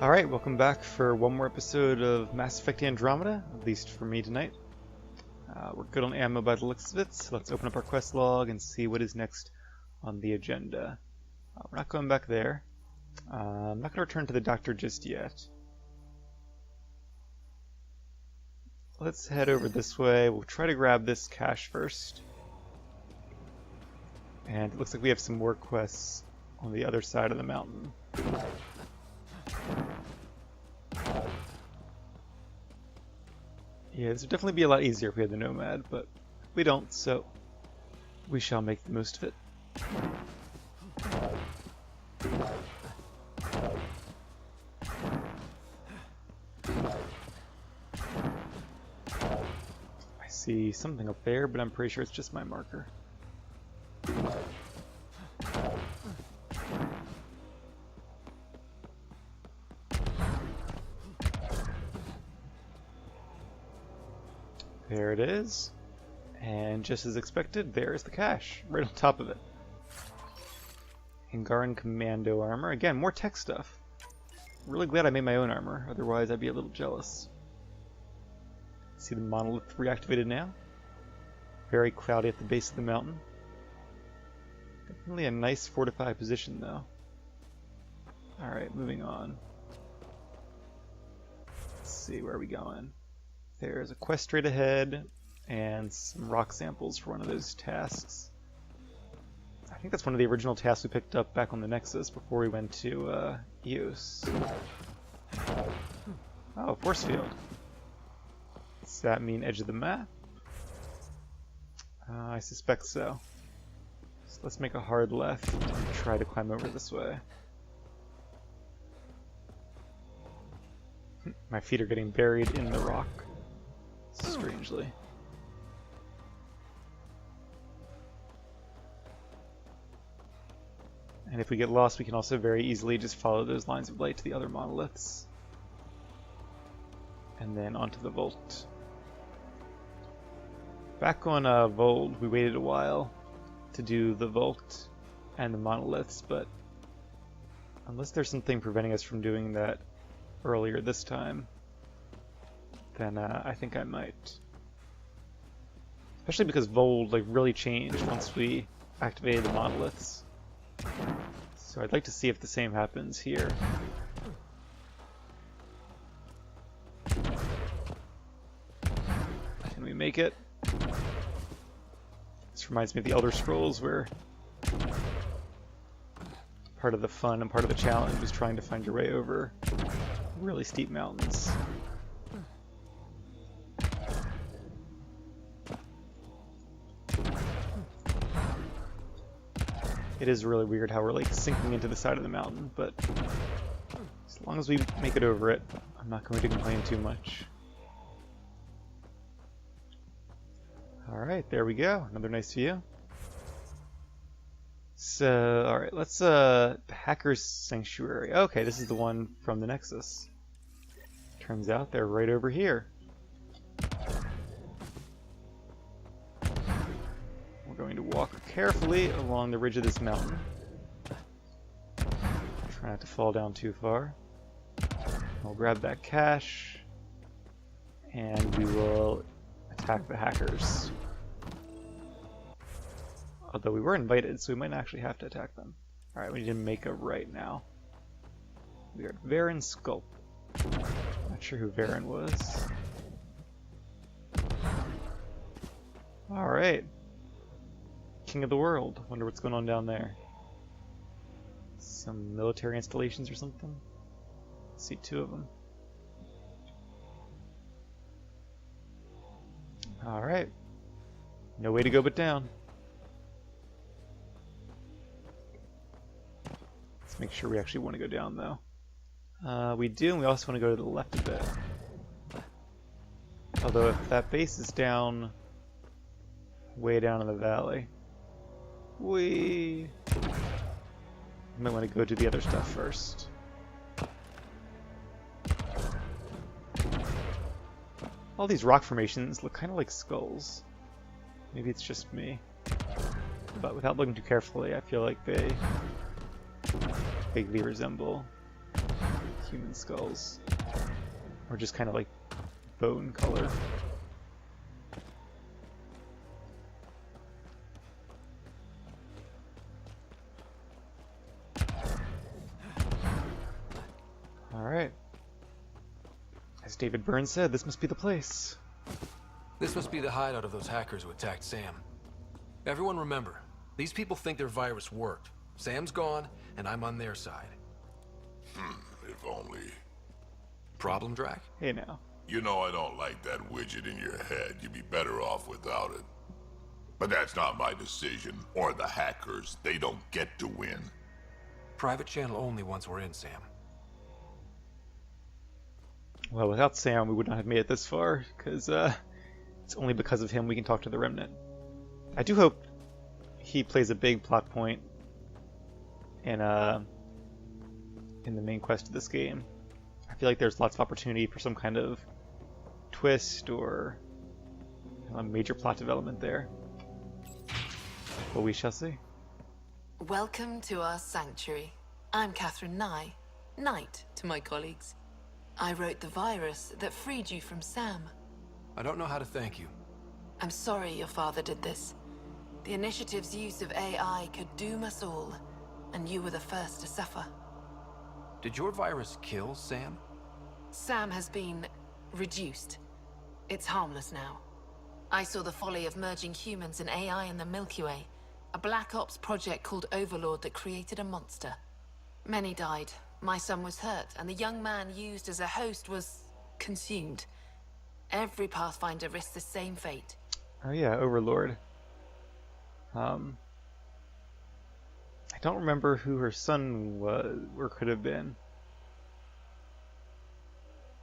Alright, welcome back for one more episode of Mass Effect Andromeda, at least for me tonight. We're good on ammo by the looks of it, so let's open up our quest log and see what is next on the agenda. We're not going back there. I'm not going to return to the doctor just yet. Let's head over this way. We'll try to grab this cache first. And it looks like we have some more quests on the other side of the mountain. Yeah, this would definitely be a lot easier if we had the Nomad, but we don't, so we shall make the most of it. I see something up there, but I'm pretty sure it's just my marker. There it is, and just as expected, there's the cache, right on top of it. Angaran Commando armor. Again, more tech stuff. Really glad I made my own armor, otherwise I'd be a little jealous. See the monolith reactivated now. Very cloudy at the base of the mountain. Definitely a nice fortified position though. Alright, moving on. Let's see, where are we going? There's a quest straight ahead, and some rock samples for one of those tasks. I think that's one of the original tasks we picked up back on the Nexus before we went to Eos. Oh, force field. Does that mean edge of the map? I suspect so. So let's make a hard left and try to climb over this way. My feet are getting buried in the rock. Strangely. And if we get lost, we can also very easily just follow those lines of light to the other monoliths. And then onto the vault. Back on Vold, we waited a while to do the vault and the monoliths, but unless there's something preventing us from doing that earlier this time, then I think I might. Especially because Vold really changed once we activated the monoliths. So I'd like to see if the same happens here. Can we make it? This reminds me of the Elder Scrolls, where part of the fun and part of the challenge is trying to find your way over really steep mountains. It is really weird how we're sinking into the side of the mountain, but as long as we make it over it, I'm not going to complain too much. Alright, there we go. Another nice view. So, alright, let's, the Hacker's Sanctuary. Okay, this is the one from the Nexus. Turns out they're right over here. Going to walk carefully along the ridge of this mountain. Try not to fall down too far. We'll grab that cache, and we will attack the hackers. Although we were invited, so we might actually have to attack them. Alright, we need to make a right now. We are at Varen Sculp. Not sure who Varen was. Alright. King of the world. Wonder what's going on down there. Some military installations or something? See two of them. Alright. No way to go but down. Let's make sure we actually want to go down though. We do, and we also want to go to the left a bit. Although if that base is down, way down in the valley, we might want to go do the other stuff first. All these rock formations look kind of like skulls. Maybe it's just me. But without looking too carefully, I feel like they vaguely resemble human skulls. Or just kind of like bone color. Alright. As David Byrne said, this must be the place. This must be the hideout of those hackers who attacked Sam. Everyone remember, these people think their virus worked. Sam's gone, and I'm on their side. If only. Problem, Drac? Hey now. You know I don't like that widget in your head. You'd be better off without it. But that's not my decision, or the hackers. They don't get to win. Private channel only once we're in, Sam. Well, without Sam, we would not have made it this far, because it's only because of him we can talk to the Remnant. I do hope he plays a big plot point in the main quest of this game. I feel like there's lots of opportunity for some kind of twist or a major plot development there. Well, we shall see. Welcome to our sanctuary. I'm Catherine Nye, Knight to my colleagues. I wrote the virus that freed you from Sam. I don't know how to thank you. I'm sorry your father did this. The Initiative's use of AI could doom us all, and you were the first to suffer. Did your virus kill Sam? Sam has been reduced. It's harmless now. I saw the folly of merging humans and AI in the Milky Way, a Black Ops project called Overlord that created a monster. Many died. My son was hurt, and the young man used as a host was consumed. Every Pathfinder risks the same fate. Oh yeah, Overlord. I don't remember who her son was, or could have been.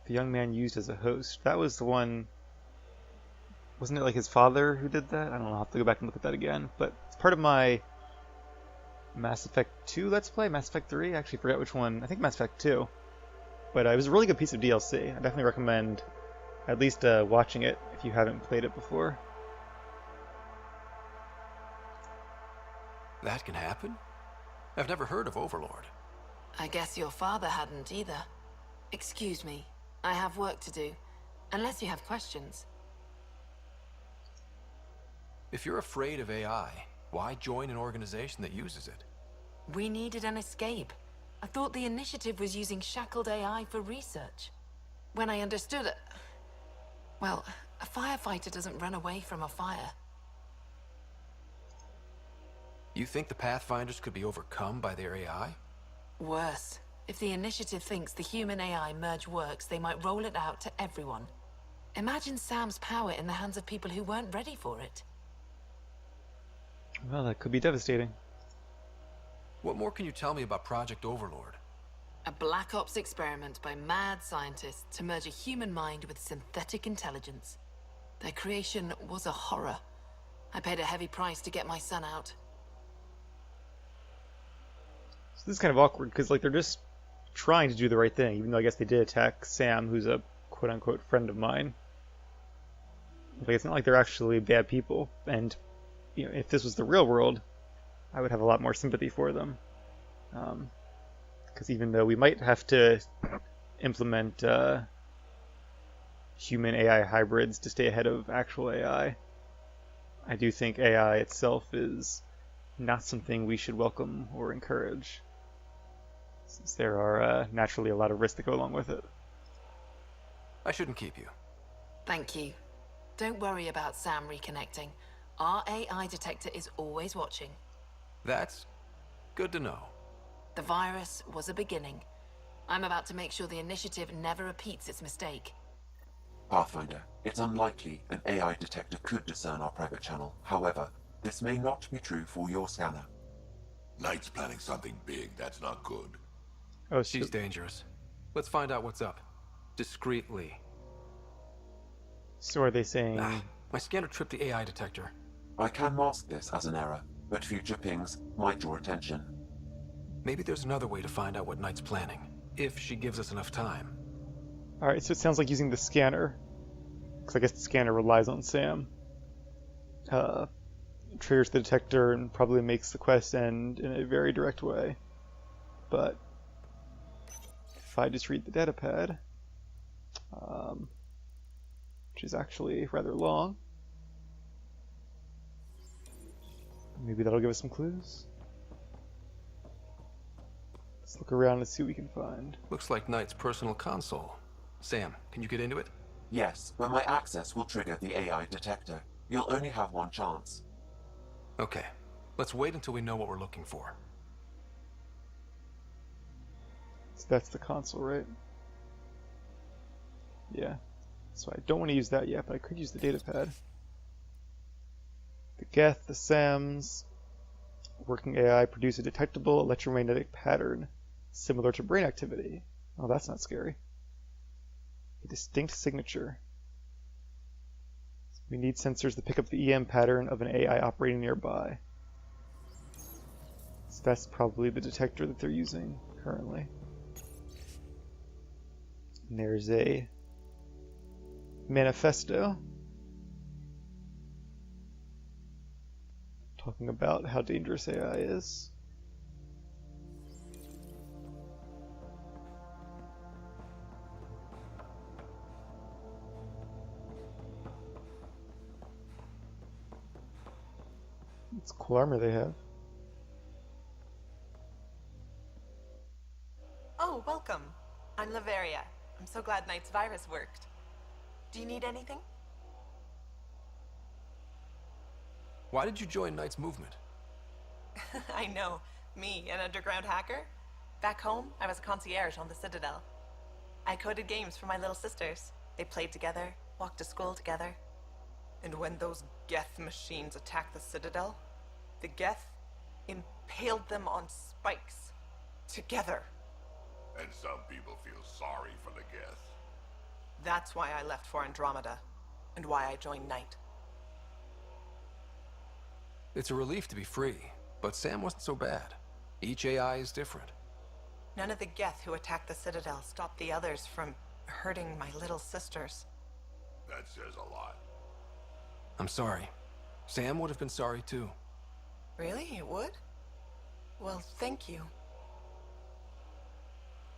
The young man used as a host. That was the one... Wasn't it like his father who did that? I don't know, I'll have to go back and look at that again. But it's part of my Mass Effect 2 Let's Play? Mass Effect 3? I actually forget which one. I think Mass Effect 2. But it was a really good piece of DLC. I definitely recommend at least watching it if you haven't played it before. That can happen? I've never heard of Overlord. I guess your father hadn't either. Excuse me, I have work to do. Unless you have questions. If you're afraid of AI, why join an organization that uses it? We needed an escape. I thought the Initiative was using shackled AI for research. When I understood it... Well, a firefighter doesn't run away from a fire. You think the Pathfinders could be overcome by their AI? Worse. If the Initiative thinks the human-AI merge works, they might roll it out to everyone. Imagine Sam's power in the hands of people who weren't ready for it. Well, that could be devastating. What more can you tell me about Project Overlord? A Black Ops experiment by mad scientists to merge a human mind with synthetic intelligence. Their creation was a horror. I paid a heavy price to get my son out. So this is kind of awkward, because like they're just trying to do the right thing, even though I guess they did attack Sam, who's a quote-unquote friend of mine. Like, it's not like they're actually bad people, and you know, if this was the real world, I would have a lot more sympathy for them. Because even though we might have to implement human AI hybrids to stay ahead of actual AI, I do think AI itself is not something we should welcome or encourage, since there are naturally a lot of risks that go along with it. I shouldn't keep you. Thank you. Don't worry about Sam reconnecting. Our AI detector is always watching. That's good to know. The virus was a beginning. I'm about to make sure the Initiative never repeats its mistake. Pathfinder, it's unlikely an AI detector could discern our private channel. However, this may not be true for your scanner. Knight's planning something big. That's not good. Oh, She's dangerous. Let's find out what's up. Discreetly. so are they saying... My scanner tripped the AI detector. I can mask this as an error, but future pings might draw attention. Maybe there's another way to find out what Knight's planning, if she gives us enough time. Alright, so it sounds like using the scanner, because I guess the scanner relies on Sam. Triggers the detector and probably makes the quest end in a very direct way. But if I just read the datapad, which is actually rather long. Maybe that'll give us some clues. Let's look around and see what we can find. Looks like Knight's personal console. Sam, can you get into it? Yes, but my access will trigger the AI detector. You'll only have one chance. Okay, let's wait until we know what we're looking for. So that's the console, right? Yeah. So I don't want to use that yet, but I could use the datapad. The Geth, the SAMs, working AI produce a detectable electromagnetic pattern similar to brain activity. Oh, that's not scary. A distinct signature. We need sensors to pick up the EM pattern of an AI operating nearby. So that's probably the detector that they're using currently. And there's a manifesto talking about how dangerous AI is. It's cool armor they have. Oh, welcome. I'm Laveria. I'm so glad Knight's virus worked. Do you need anything? Why did you join Knight's movement? I know. Me, an underground hacker? Back home, I was a concierge on the Citadel. I coded games for my little sisters. They played together, walked to school together. And when those Geth machines attacked the Citadel, the Geth impaled them on spikes. Together. And some people feel sorry for the Geth. That's why I left for Andromeda. And why I joined Knight. It's a relief to be free, but Sam wasn't so bad. Each AI is different. None of the Geth who attacked the Citadel stopped the others from hurting my little sisters. That says a lot. I'm sorry. Sam would have been sorry too. Really? It would? Well, thank you.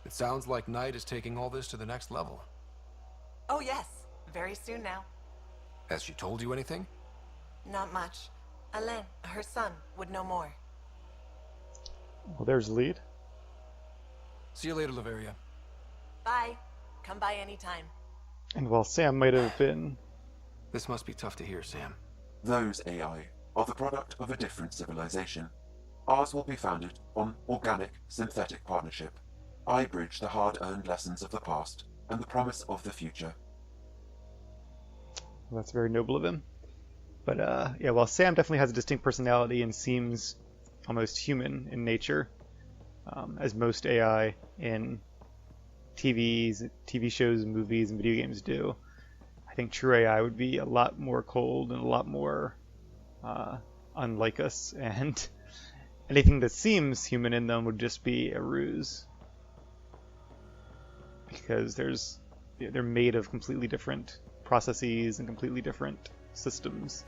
It sounds like Knight is taking all this to the next level. Oh yes, very soon now. Has she told you anything? Not much. Alain, her son, would know more. Well, there's the lead. See you later, Laveria. Bye. Come by anytime. And while Sam might have been... This must be tough to hear, Sam. Those AI are the product of a different civilization. Ours will be founded on organic, synthetic partnership. I bridge the hard-earned lessons of the past and the promise of the future. Well, that's very noble of him. But yeah, while Sam definitely has a distinct personality and seems almost human in nature, as most AI in TV shows, movies, and video games do, I think true AI would be a lot more cold and a lot more unlike us, and anything that seems human in them would just be a ruse. Because they're made of completely different processes and completely different systems.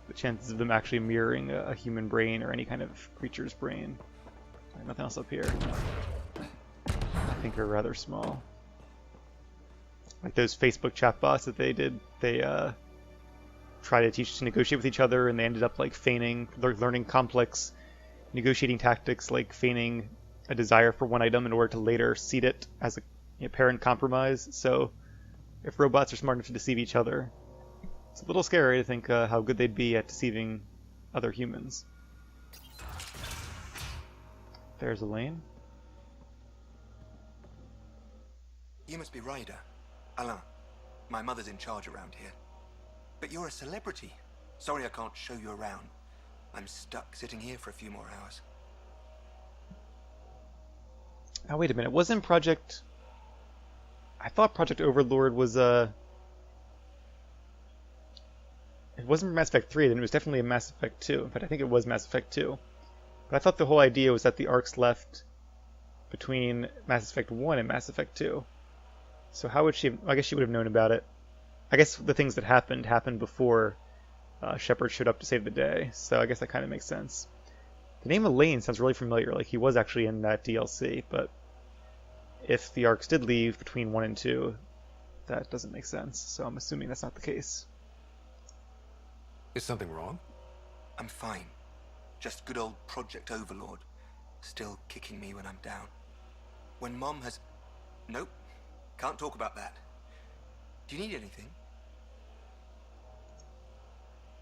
The chances of them actually mirroring a human brain or any kind of creature's brain, nothing else up here, I think are rather small. Like those Facebook chatbots that they did, they try to teach to negotiate with each other, and they ended up like feigning, learning complex negotiating tactics, like feigning a desire for one item in order to later cede it as a apparent compromise. So if robots are smart enough to deceive each other, it's a little scary to think how good they'd be at deceiving other humans. There's Elaine. You must be Ryder. Alain. My mother's in charge around here. But you're a celebrity. Sorry I can't show you around. I'm stuck sitting here for a few more hours. Oh, wait a minute. Wasn't Project... I thought Project Overlord was It wasn't Mass Effect 3, then it was definitely a Mass Effect 2. In fact, I think it was Mass Effect 2. But I thought the whole idea was that the arcs left between Mass Effect 1 and Mass Effect 2. So how would she have... I guess she would have known about it. I guess the things that happened before Shepard showed up to save the day. So I guess that kind of makes sense. The name Elaine sounds really familiar. Like he was actually in that DLC, but if the arcs did leave between 1 and 2, that doesn't make sense. So I'm assuming that's not the case. Is something wrong? I'm fine. Just good old Project Overlord. Still kicking me when I'm down. When Mom has... Nope. Can't talk about that. Do you need anything?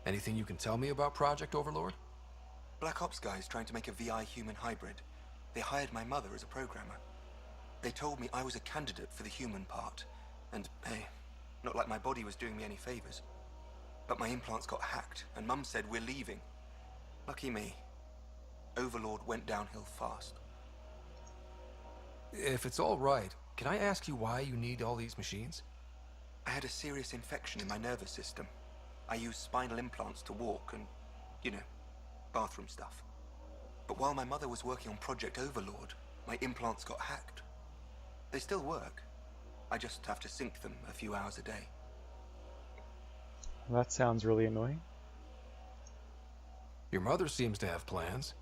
Anything you can tell me about Project Overlord? Black Ops guys trying to make a VI human hybrid. They hired my mother as a programmer. They told me I was a candidate for the human part. And, hey, not like my body was doing me any favors. But my implants got hacked, and Mum said we're leaving. Lucky me. Overlord went downhill fast. If it's all right, can I ask you why you need all these machines? I had a serious infection in my nervous system. I used spinal implants to walk and, you know, bathroom stuff. But while my mother was working on Project Overlord, my implants got hacked. They still work. I just have to sync them a few hours a day. Well, that sounds really annoying. Your mother seems to have plans.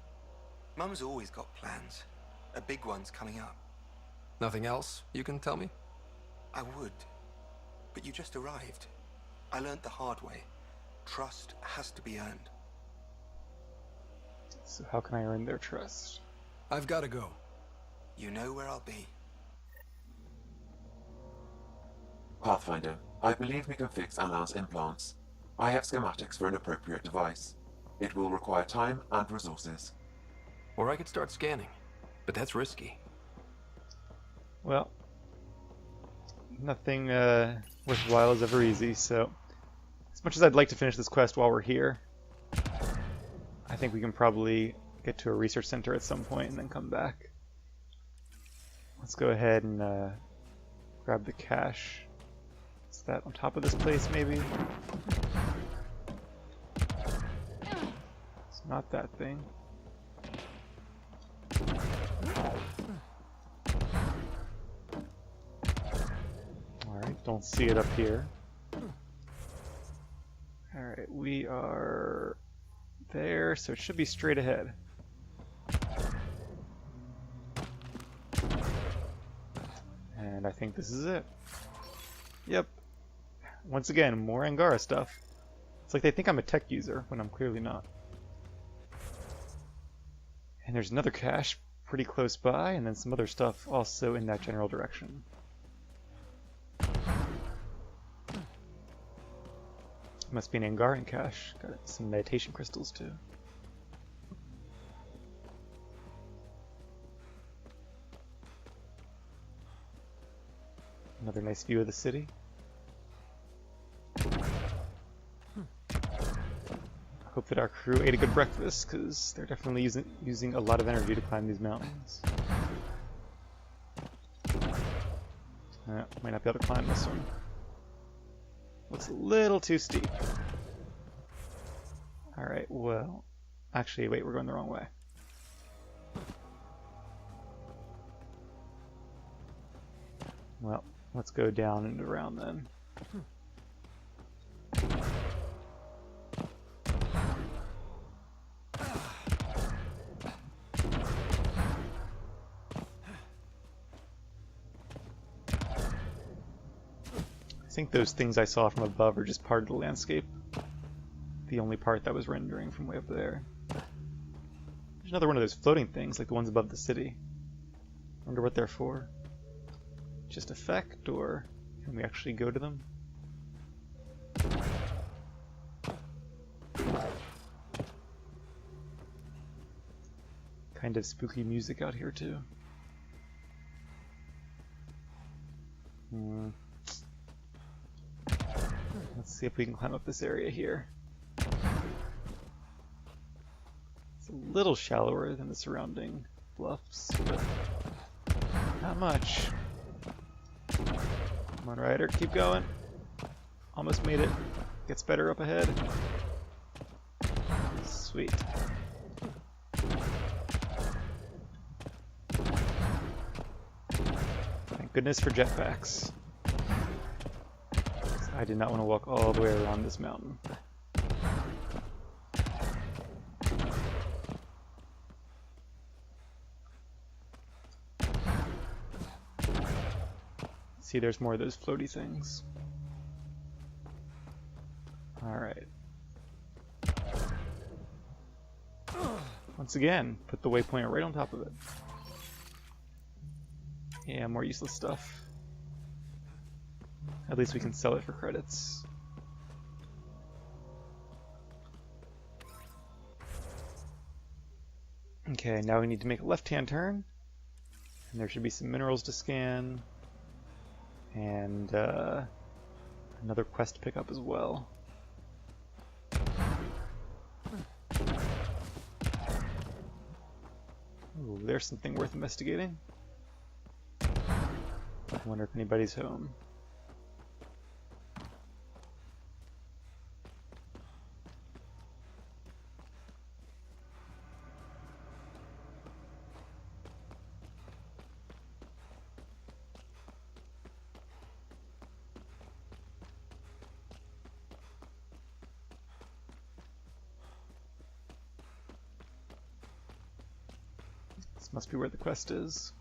Mum's always got plans. A big one's coming up. Nothing else you can tell me? I would. But you just arrived. I learned the hard way. Trust has to be earned. So how can I earn their trust? I've got to go. You know where I'll be. Pathfinder, I believe we can fix Alain's implants. I have schematics for an appropriate device. It will require time and resources. Or I could start scanning, but that's risky. Well, nothing worthwhile is ever easy, so as much as I'd like to finish this quest while we're here, I think we can probably get to a research center at some point and then come back. Let's go ahead and grab the cache. Is that on top of this place, maybe? It's not that thing. Alright, don't see it up here. Alright, we are there, so it should be straight ahead. And I think this is it. Yep. Once again, more Angara stuff. It's like they think I'm a tech user, when I'm clearly not. And there's another cache pretty close by, and then some other stuff also in that general direction. Must be an Angaran cache. Got some meditation crystals too. Another nice view of the city. I hope that our crew ate a good breakfast, because they're definitely using a lot of energy to climb these mountains. Might not be able to climb this one. Looks a little too steep. Alright, well... Actually, wait, we're going the wrong way. Well, let's go down and around then. I think those things I saw from above are just part of the landscape. The only part that was rendering from way up there. There's another one of those floating things, like the ones above the city. Wonder what they're for. Just effect, or can we actually go to them? Kind of spooky music out here too. Let's see if we can climb up this area here. It's a little shallower than the surrounding bluffs, but not much. Come on, Ryder, keep going. Almost made it. Gets better up ahead. Sweet. Thank goodness for jetpacks. I did not want to walk all the way around this mountain. See, there's more of those floaty things. Alright. Once again, put the waypoint right on top of it. Yeah, more useless stuff. At least we can sell it for credits. Okay, now we need to make a left-hand turn. And there should be some minerals to scan. And another quest to pick up as well. Ooh, there's something worth investigating. I wonder if anybody's home. This must be where the quest is.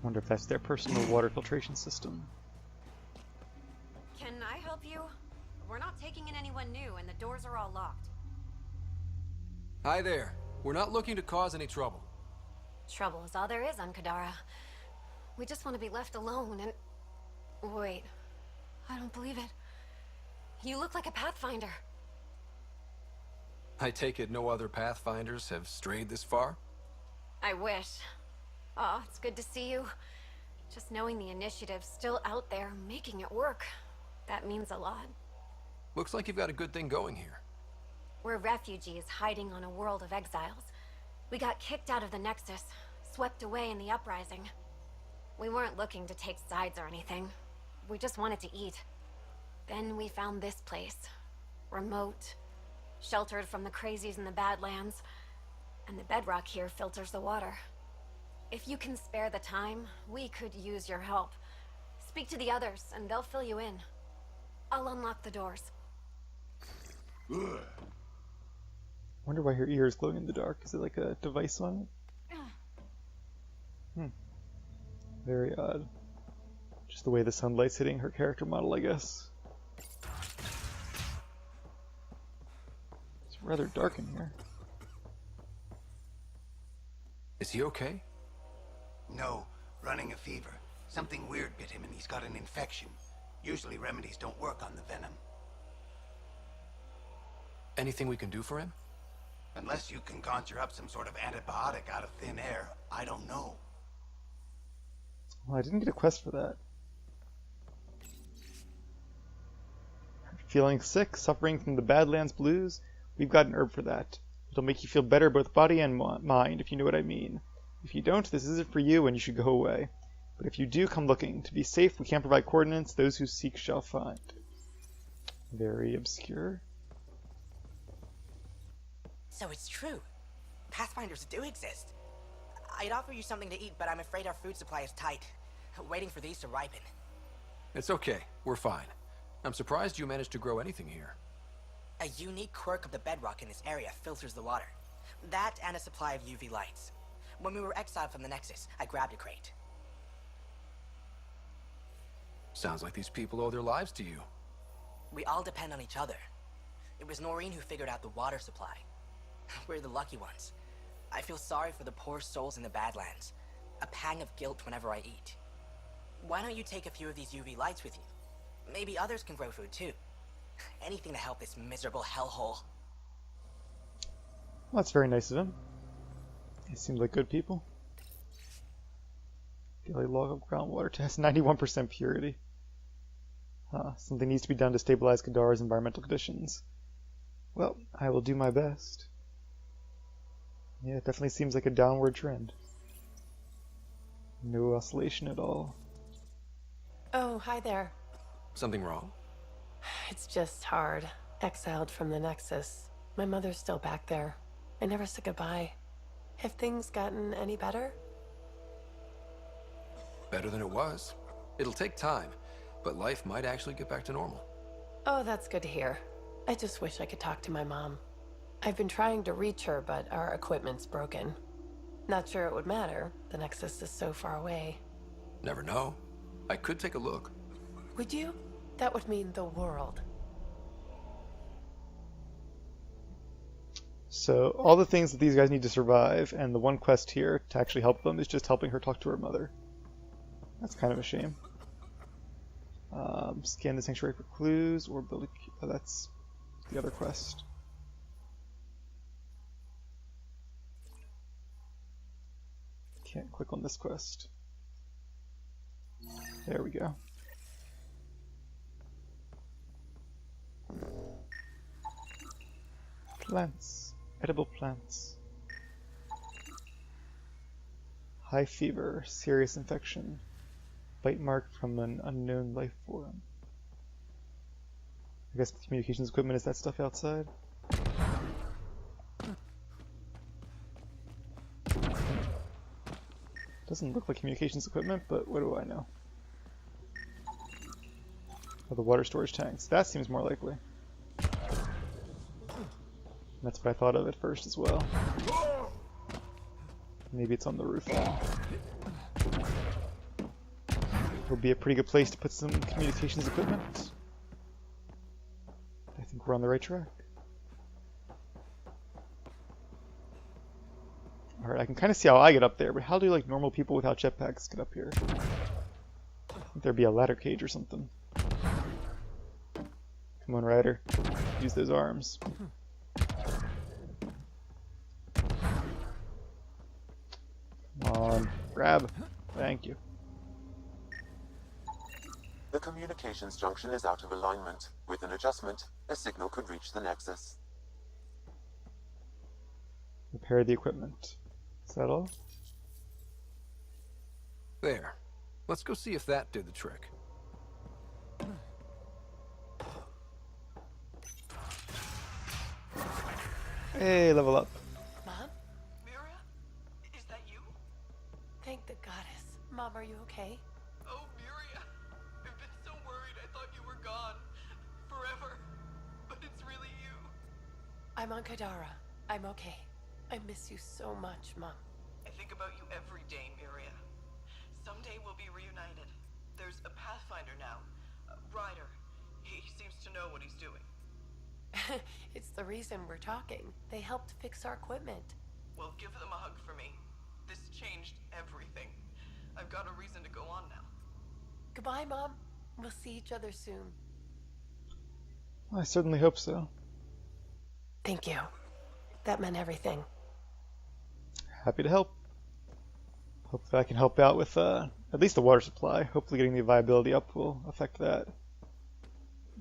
Wonder if that's their personal water filtration system. Can I help you? We're not taking in anyone new, and the doors are all locked. Hi there. We're not looking to cause any trouble. Trouble is all there is on Kadara. We just want to be left alone and... Wait. I don't believe it. You look like a Pathfinder. I take it no other Pathfinders have strayed this far? I wish. Oh, it's good to see you. Just knowing the initiative's still out there, making it work. That means a lot. Looks like you've got a good thing going here. We're refugees hiding on a world of exiles. We got kicked out of the Nexus, swept away in the uprising. We weren't looking to take sides or anything. We just wanted to eat. Then we found this place. Remote. Sheltered from the crazies in the Badlands. And the bedrock here filters the water. If you can spare the time, we could use your help. Speak to the others, and they'll fill you in. I'll unlock the doors. Wonder why her ear is glowing in the dark. Is it like a device on it? Very odd. Just the way the sunlight's hitting her character model, I guess. It's rather dark in here. Is he okay? No, running a fever. Something weird bit him and he's got an infection. Usually remedies don't work on the venom. Anything we can do for him? Unless you can conjure up some sort of antibiotic out of thin air, I don't know. Well, I didn't get a quest for that. Feeling sick, suffering from the Badlands blues? We've got an herb for that. It'll make you feel better both body and mind, if you know what I mean. If you don't, this isn't for you and you should go away. But if you do, come looking. To be safe, we can't provide coordinates. Those who seek shall find. Very obscure. So it's true. Pathfinders do exist. I'd offer you something to eat, but I'm afraid our food supply is tight. Waiting for these to ripen. It's okay. We're fine. I'm surprised you managed to grow anything here. A unique quirk of the bedrock in this area filters the water. That and a supply of UV lights. When we were exiled from the Nexus, I grabbed a crate. Sounds like these people owe their lives to you. We all depend on each other. It was Noreen who figured out the water supply. We're the lucky ones. I feel sorry for the poor souls in the Badlands. A pang of guilt whenever I eat. Why don't you take a few of these UV lights with you? Maybe others can grow food too. Anything to help this miserable hellhole. Well, that's very nice of him. They seem like good people. Daily log of groundwater test, 91% purity. Something needs to be done to stabilize Kadara's environmental conditions. Well, I will do my best. Yeah, it definitely seems like a downward trend. No oscillation at all. Oh, hi there. Something wrong? It's just hard. Exiled from the Nexus. My mother's still back there. I never said goodbye. Have things gotten any better? Better than it was. It'll take time, but life might actually get back to normal. Oh, that's good to hear. I just wish I could talk to my mom. I've been trying to reach her, but our equipment's broken. Not sure it would matter. The Nexus is so far away. Never know. I could take a look. Would you? That would mean the world. So, all the things that these guys need to survive, and the one quest here to actually help them is just helping her talk to her mother. That's kind of a shame. Scan the sanctuary for clues, or build a... Oh, that's the other quest. Can't click on this quest. There we go. Plants. Edible plants. High fever. Serious infection. Bite mark from an unknown life form. I guess communications equipment is that stuff outside? Doesn't look like communications equipment, but what do I know? Oh, the water storage tanks. That seems more likely. That's what I thought of at first as well. Maybe it's on the roof now. Would be a pretty good place to put some communications equipment. I think we're on the right track. Alright, I can kind of see how I get up there, but how do like normal people without jetpacks get up here? I think there'd be a ladder cage or something. Come on, Ryder. Use those arms. Come on, grab. Thank you. The communications junction is out of alignment. With an adjustment, a signal could reach the Nexus. Repair the equipment. Is that all? There. Let's go see if that did the trick. Hey, level up. Mom? Miria? Is that you? Thank the goddess. Mom, are you okay? Oh, Miria. I've been so worried. I thought you were gone. Forever. But it's really you. I'm on Kadara. I'm okay. I miss you so much, Mom. I think about you every day, Miria. Someday we'll be reunited. There's a Pathfinder now. Ryder. He seems to know what he's doing. It's the reason we're talking. They helped fix our equipment. Well, give them a hug for me. This changed everything. I've got a reason to go on now. Goodbye, Mom. We'll see each other soon. I certainly hope so. Thank you. That meant everything. Happy to help. Hopefully I can help out with at least the water supply. Hopefully getting the viability up will affect that.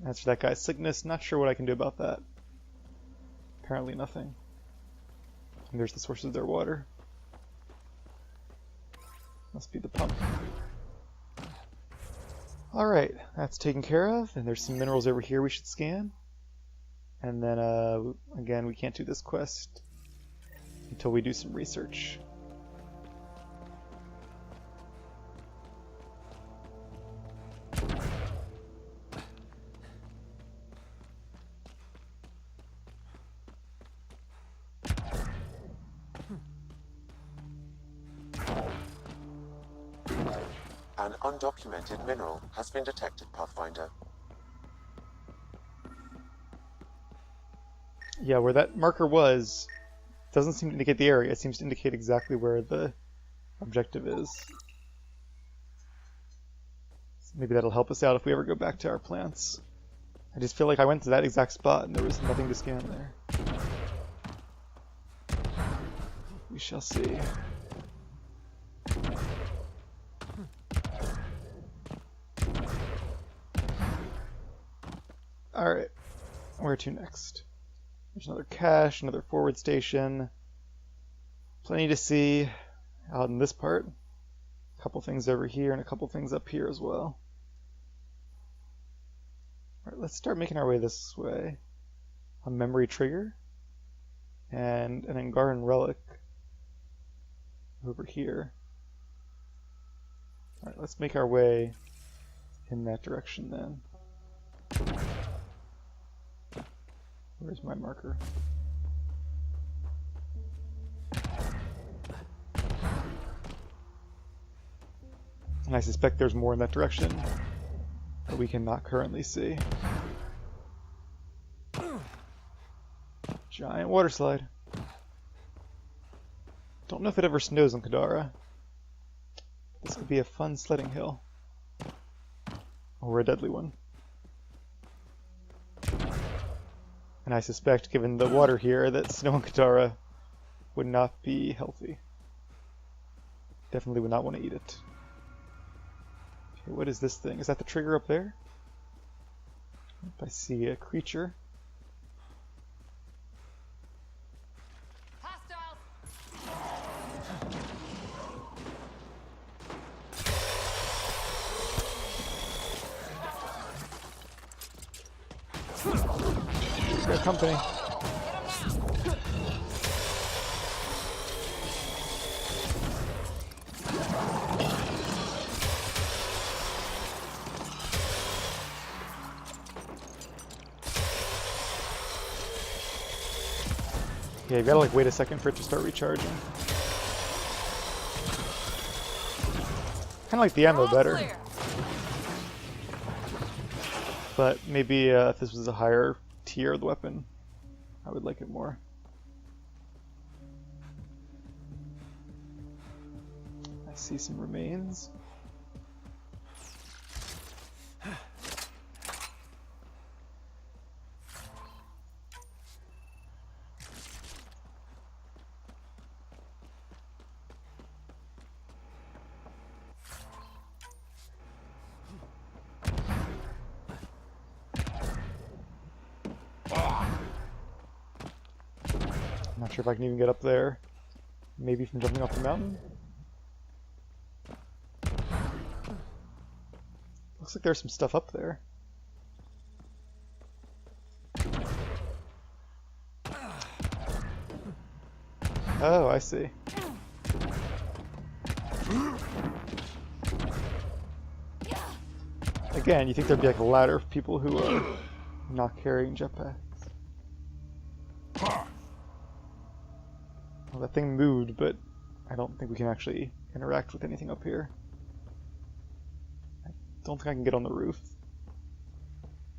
As for that guy's sickness, not sure what I can do about that. Apparently nothing. And there's the sources of their water. Must be the pump. Alright, that's taken care of. And there's some minerals over here we should scan. And then, again, we can't do this quest until we do some research. An undocumented mineral has been detected, Pathfinder. Yeah, where that marker was doesn't seem to indicate the area. It seems to indicate exactly where the objective is. So maybe that'll help us out if we ever go back to our plants. I just feel like I went to that exact spot and there was nothing to scan there. We shall see. Alright, where to next? There's another cache, another forward station. Plenty to see out in this part. A couple things over here and a couple things up here as well. Alright, let's start making our way this way. A memory trigger. And an Angaran relic over here. Alright, let's make our way in that direction then. Where's my marker? And I suspect there's more in that direction that we cannot currently see. Giant water slide. Don't know if it ever snows on Kadara. This could be a fun sledding hill. Or a deadly one. And I suspect, given the water here, that snow on Kadara would not be healthy. Definitely would not want to eat it. Okay, what is this thing? Is that the trigger up there? If I see a creature. She's got company. Yeah, you gotta like wait a second for it to start recharging. Kinda like the ammo better. But maybe if this was a higher tier of the weapon, I would like it more. I see some remains. Not sure if I can even get up there. Maybe from jumping off the mountain? Looks like there's some stuff up there. Oh, I see. Again, you think there'd be like a ladder of people who are not carrying jetpacks. Well, that thing moved, but I don't think we can actually interact with anything up here. I don't think I can get on the roof.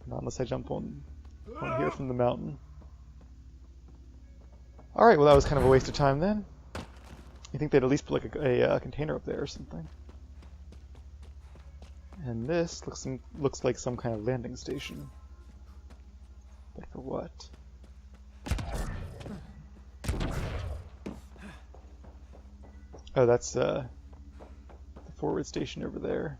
Not unless I jump on here from the mountain. Alright, well that was kind of a waste of time then. You think they'd at least put like a container up there or something. And this looks like some kind of landing station. But for what? Oh, that's the forward station over there.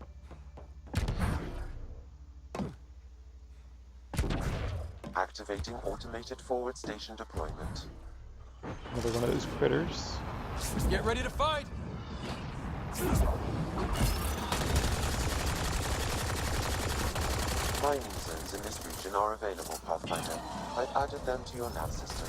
Activating automated forward station deployment. Another one of those critters. Get ready to fight! Mining zones in this region are available, Pathfinder. I've added them to your nav system.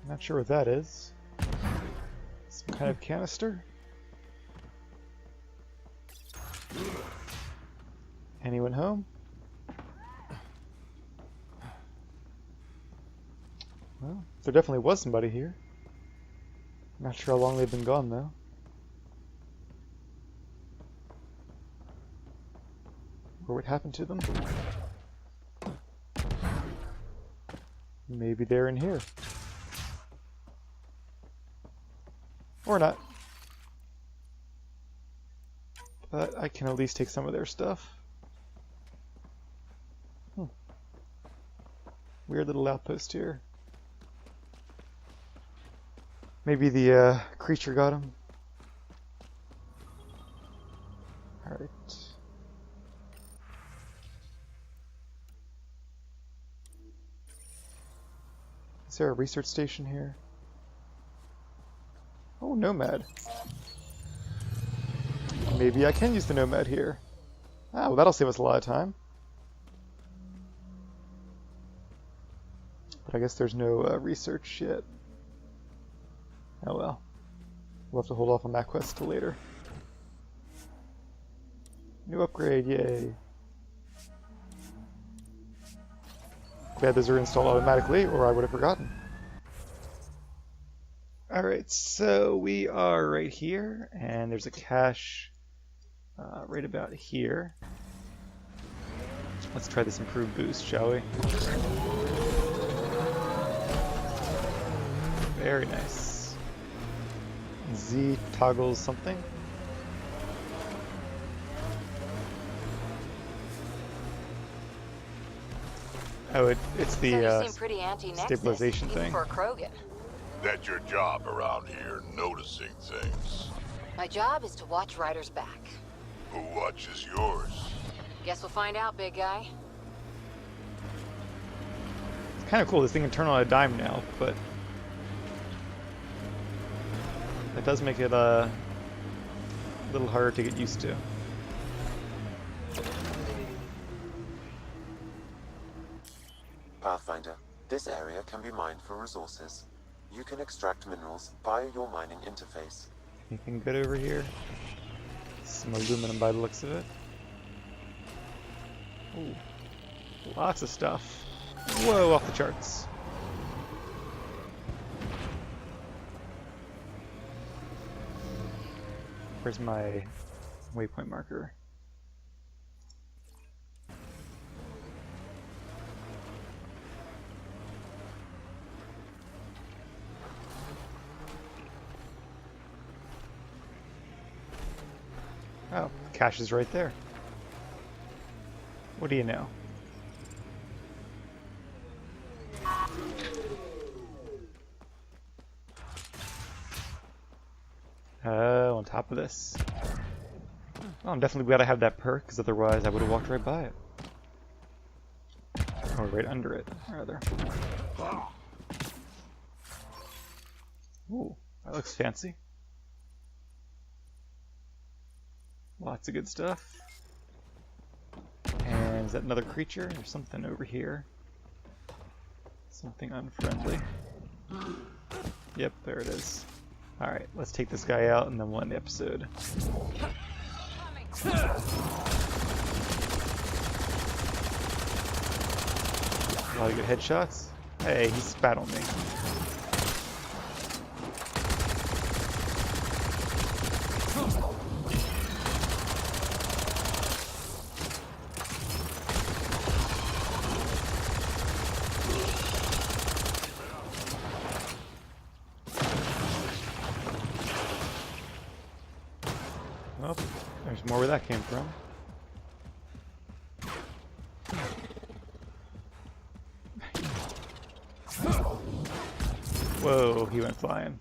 Not sure what that is. Some kind of canister? Anyone home? Well, there definitely was somebody here. Not sure how long they've been gone though. Or what happened to them? Maybe they're in here. Or not. But I can at least take some of their stuff. Weird little outpost here. Maybe the creature got him. Alright. Is there a research station here? Oh, Nomad. Maybe I can use the Nomad here. Ah, well that'll save us a lot of time. But I guess there's no research yet. Oh well. We'll have to hold off on that quest till later. New upgrade, yay! Glad those are installed automatically, or I would have forgotten. Alright, so we are right here, and there's a cache right about here. Let's try this improved boost, shall we? Very nice. Z toggles something. Oh, it's the stabilization thing. For a Krogan. That's your job around here, noticing things. My job is to watch Ryder's back. Who watches yours? Guess we'll find out, big guy. It's kind of cool. This thing can turn on a dime now, but that does make it a little harder to get used to. Pathfinder, this area can be mined for resources. You can extract minerals via your mining interface. Anything good over here? Some aluminum by the looks of it. Ooh, lots of stuff. Whoa, off the charts. Where's my waypoint marker? Oh, the cache is right there. What do you know? Oh, on top of this. Well, I'm definitely glad I have that perk, because otherwise I would have walked right by it. Or right under it, rather. Ooh, that looks fancy. Lots of good stuff. And is that another creature? There's something over here. Something unfriendly. Yep, there it is. Alright, let's take this guy out and then we'll end the episode. A lot of good headshots. Hey, he spat on me. Well, there's more where that came from. Whoa, he went flying.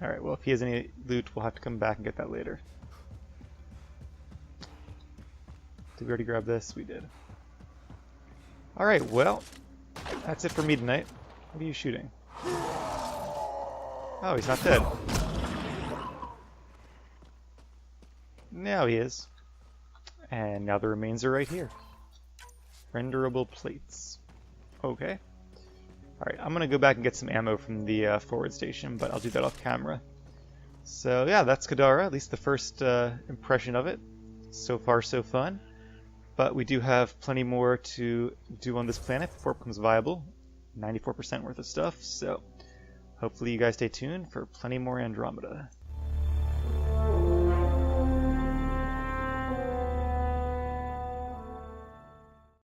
Alright, well if he has any loot, we'll have to come back and get that later. Did we already grab this? We did. Alright, well, that's it for me tonight. What are you shooting? Oh, he's not dead. Now he is. And now the remains are right here. Renderable plates. Okay. Alright, I'm going to go back and get some ammo from the forward station, but I'll do that off camera. So yeah, that's Kadara, at least the first impression of it. So far so fun. But we do have plenty more to do on this planet before it becomes viable. 94% worth of stuff, so hopefully you guys stay tuned for plenty more Andromeda.